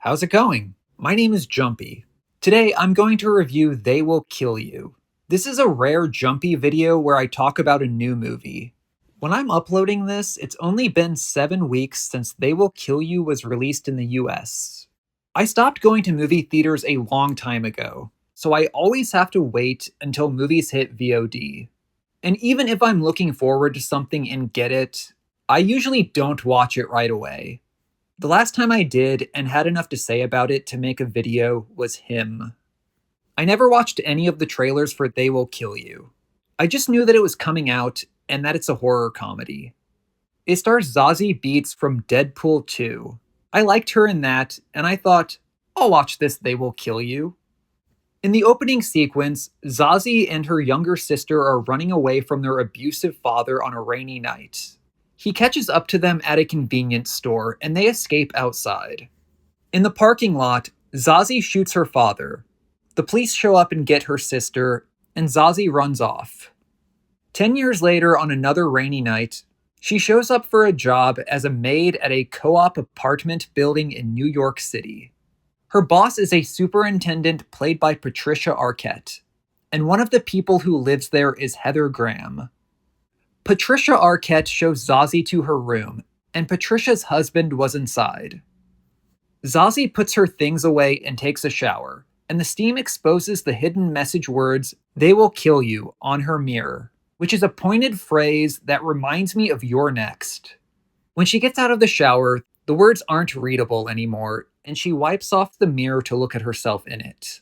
How's it going? My name is Jumpy. Today I'm going to review They Will Kill You. This is a rare Jumpy video where I talk about a new movie. When I'm uploading this, it's only been 7 weeks since They Will Kill You was released in the US. I stopped going to movie theaters a long time ago, so I always have to wait until movies hit VOD. And even if I'm looking forward to something and get it, I usually don't watch it right away. The last time I did and had enough to say about it to make a video was Him. I never watched any of the trailers for They Will Kill You. I just knew that it was coming out and that it's a horror comedy. It stars Zazie Beetz from Deadpool 2. I liked her in that, and I thought, I'll watch this They Will Kill You. In the opening sequence, Zazie and her younger sister are running away from their abusive father on a rainy night. He catches up to them at a convenience store, and they escape outside. In the parking lot, Zazie shoots her father. The police show up and get her sister, and Zazie runs off. 10 years later, on another rainy night, she shows up for a job as a maid at a co-op apartment building in New York City. Her boss is a superintendent played by Patricia Arquette, and one of the people who lives there is Heather Graham. Patricia Arquette shows Zazie to her room, and Patricia's husband was inside. Zazie puts her things away and takes a shower, and the steam exposes the hidden message words, "They will kill you," on her mirror, which is a pointed phrase that reminds me of You're Next. When she gets out of the shower, the words aren't readable anymore, and she wipes off the mirror to look at herself in it.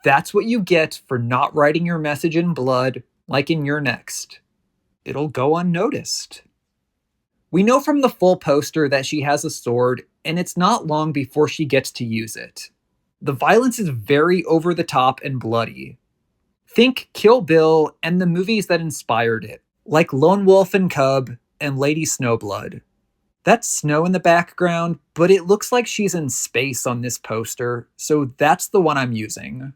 That's what you get for not writing your message in blood, like in You're Next. It'll go unnoticed. We know from the full poster that she has a sword, and it's not long before she gets to use it. The violence is very over the top and bloody. Think Kill Bill and the movies that inspired it, like Lone Wolf and Cub and Lady Snowblood. That's snow in the background, but it looks like she's in space on this poster, so that's the one I'm using.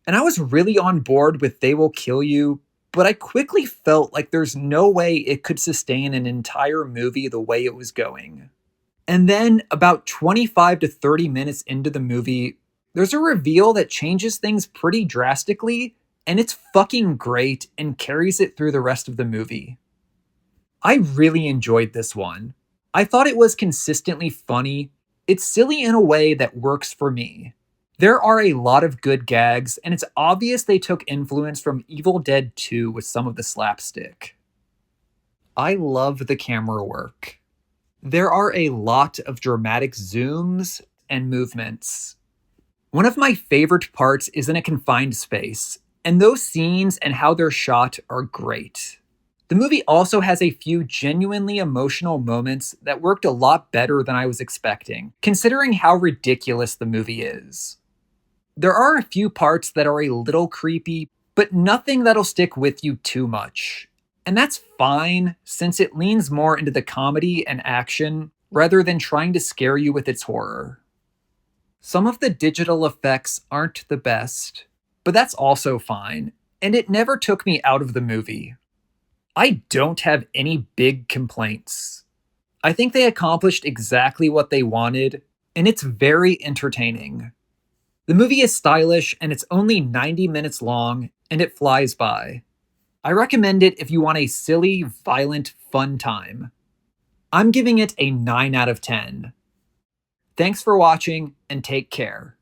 And I was really on board with They Will Kill You, but I quickly felt like there's no way it could sustain an entire movie the way it was going. And then, about 25 to 30 minutes into the movie, there's a reveal that changes things pretty drastically, and it's fucking great and carries it through the rest of the movie. I really enjoyed this one. I thought it was consistently funny. It's silly in a way that works for me. There are a lot of good gags, and it's obvious they took influence from Evil Dead 2 with some of the slapstick. I love the camera work. There are a lot of dramatic zooms and movements. One of my favorite parts is in a confined space, and those scenes and how they're shot are great. The movie also has a few genuinely emotional moments that worked a lot better than I was expecting, considering how ridiculous the movie is. There are a few parts that are a little creepy, but nothing that'll stick with you too much. And that's fine, since it leans more into the comedy and action rather than trying to scare you with its horror. Some of the digital effects aren't the best, but that's also fine, and it never took me out of the movie. I don't have any big complaints. I think they accomplished exactly what they wanted, and it's very entertaining. The movie is stylish, and it's only 90 minutes long, and it flies by. I recommend it if you want a silly, violent, fun time. I'm giving it a 9 out of 10. Thanks for watching, and take care.